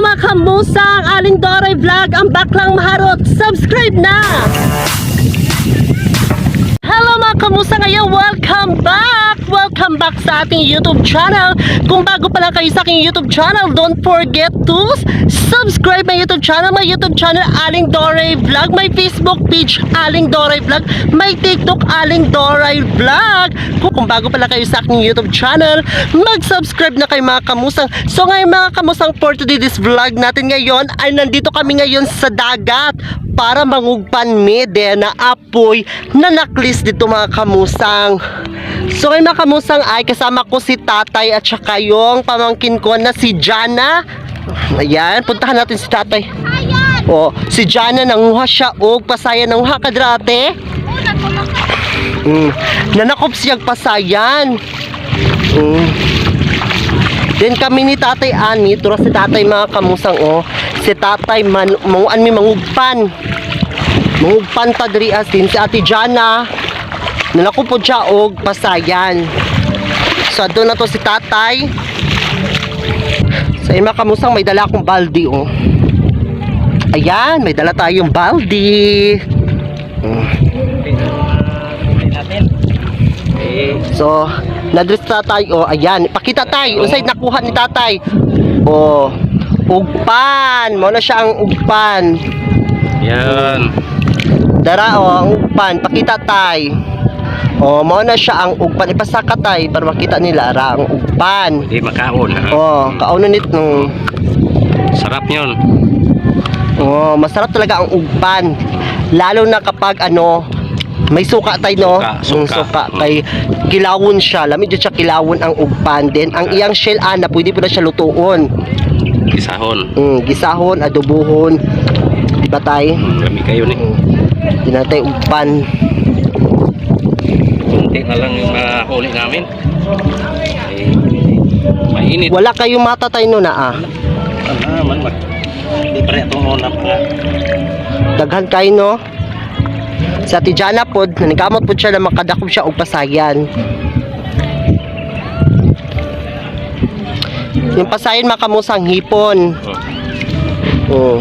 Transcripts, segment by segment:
mga kamusang, Aling Doray Vlog, ang baklang maharot. Subscribe na! Hello mga kamusa, ngayon welcome back! Welcome back sa ating YouTube channel. Kung bago pa lang kayo sa aking YouTube channel, don't forget to subscribe my YouTube channel. My YouTube channel, Aling Doray Vlog. My Facebook page, Aling Doray Vlog. My TikTok, Aling Doray Vlog. Kung bago pa lang kayo sa aking YouTube channel, mag-subscribe na kayo mga kamusang. So ngayon mga kamusang, for today this vlog natin ngayon ay nandito kami ngayon sa dagat para mangugpan mede na apoy na naklis dito mga kamusang. So ngayon mga kamusang ay kasama ko si tatay at saka yung pamangkin ko na si Jana. Ayan, puntahan natin si tatay. O, si Jana nanguha siya og pasayan, nanguha ka drate. Nanakop siyang pasayan. Then kami ni tatay ani, turo si tatay mga kamusang o. Si tatay manguan mi mangugpan. Mangugpan ta diri asin si Ate Jana. Nalakupod siya og pasayan. So doon na to si tatay. Sa mga kamusang may dala akong baldi oh. Ayan, may dala tayong baldi. So, nadres tatay oh, ayan, pakita tay, unsay nakuha ni tatay. Oh, ugpan, mo na siya ang ugpan. Yan. Dara oh, ang ugpan, pakita tay. Oh, mo na siya ang ugpan, ipasaka tay para makita nila ra ang ugpan. Hindi makaon ha. Oh, kaunon nito. Sarap 'yon. Oh, masarap talaga ang ugpan. Lalo na kapag ano, may suka tay no. Suka. Kay kilawon siya, lamig jud siya kilawon ang ugpan. Then ang iyang shell ana, pwede po na siya lutuon. Gisahon. Gisahon, adobohon. Di ba tay? Kami kayo ni. Di na tay ugpan. Kunti na lang yung mahuli namin. Mainit. Wala kayong mata tay no na ah. Man. Di pare atong una pa. Daghan kayo no. Sa Tijana pod, nanikamot po siya na makadakop siya og pasayan. Yung pasayan makamusang hipon. Oh.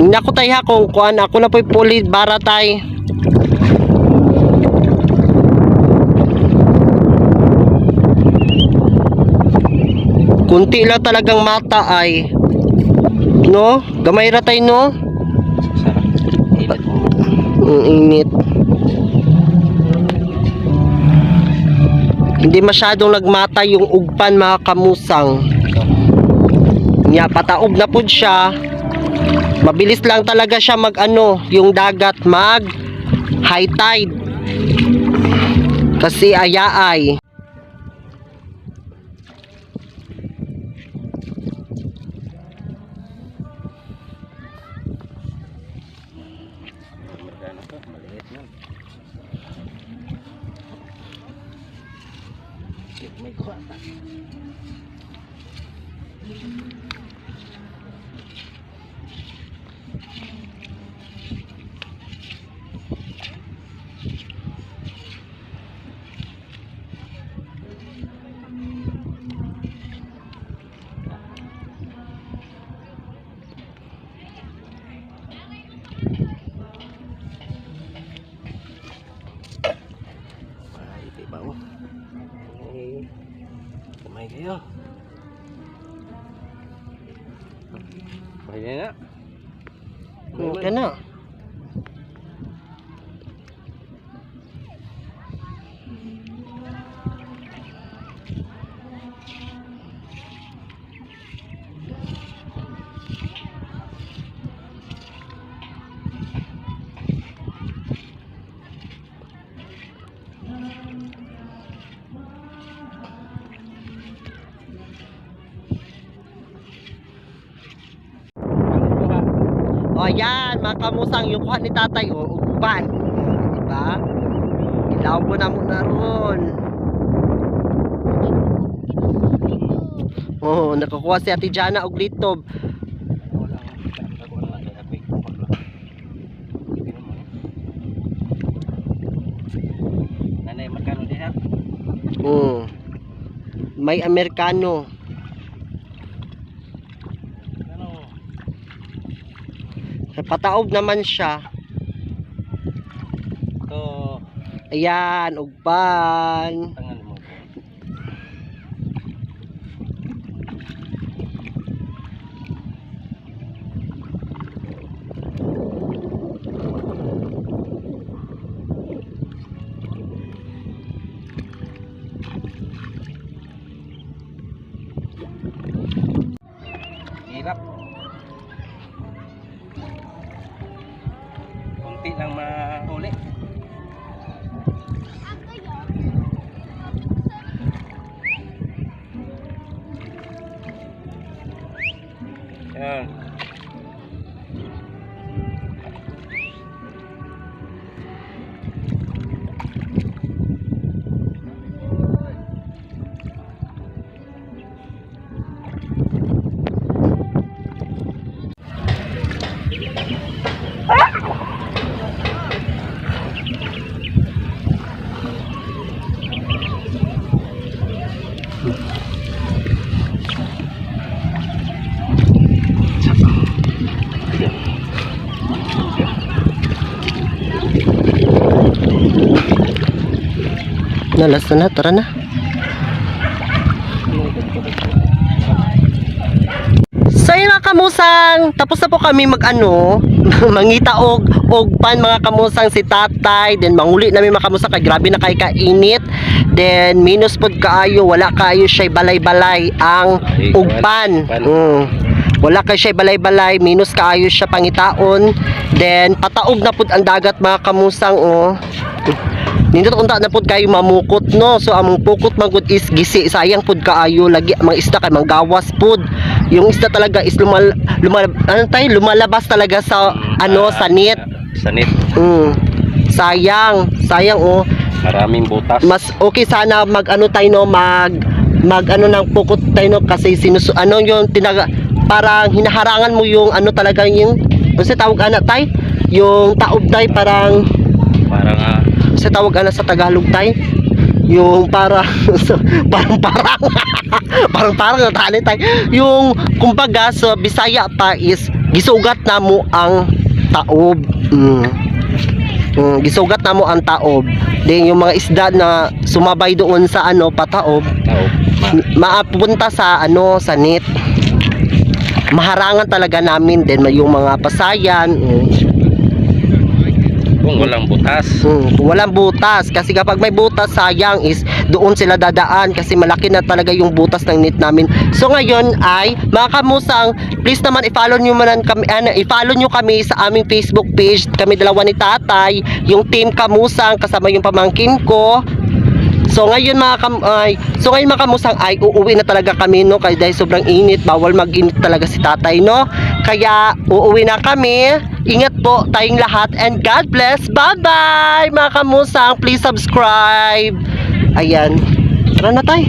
Nako tay ha kung kuan ako na po'y puli bara tay. Kunti lang talagang mata ay. No? Gamay ra tay no? Init. Hindi masyadong nagmata yung ugpan mga kamusang. Nya pataog na pud siya. Mabilis lang talaga siya mag-ano, yung dagat mag high tide. Kasi ayaay. Ay kayo. Pwede na. Okay na. O yan, mga kamusang, yung kuha ni tatay, o ugban. Diba? Ilaw mo na muna ron. Oh, nakakuha si Ate Jana og litob. Nanay, magkano din ha? May Amerikano. Pataob naman siya. Ito, Ayan, ugban. tangan mo. Hirap. Kunti lang mahuli. Yan. Nalas na, tara na. So yun mga kamusang, tapos na po kami mangita og pan mga kamusang si tatay, then manguli namin mga kamusang kay grabe na kay kainit, then minus pod kaayo, wala kaayo siya balay-balay ang ugpan. Wala kay siya balay-balay, minus kaayo siya pangitaon, then pataog na pod ang dagat mga kamusang nindot unta na pod kayo mamukot no. So among pukot magud is gisi, sayang pod kaayo lagi mga isda kay manggawas pod. Yung isda talaga is lumalabas talaga sa sa net. Sa net. Sayang Maraming butas. mas okay sana tayo no, mag ng pukot tayo no, kasi yung parang hinaharangan mo yung talaga yung kasi tawag tay yung taob tay parang sa tawag sa Tagalog tay yung parang natali tay yung kumbaga sa Bisaya pa is gisugat na mo ang taob. Gisugat na mo ang taob, then yung mga isda na sumabay doon sa pataob maapunta sa sa net. Maharangan talaga namin din yung mga pasayan kung walang butas. Walang butas kasi kapag may butas sayang is doon sila dadaan kasi malaki na talaga yung butas ng net namin. So ngayon ay mga kamusang, please naman i-follow nyo kami sa aming Facebook page. Kami dalawa ni tatay, yung team Kamusang kasama yung pamangkin ko. So ngayon mga kamusang ay uuwi na talaga kami no, kaya dahil sobrang init, bawal mag-init talaga si tatay no. Kaya uuwi na kami. Ingat po tayong lahat and God bless. Bye bye mga kamusang, please subscribe. Ayan, tara na tayo.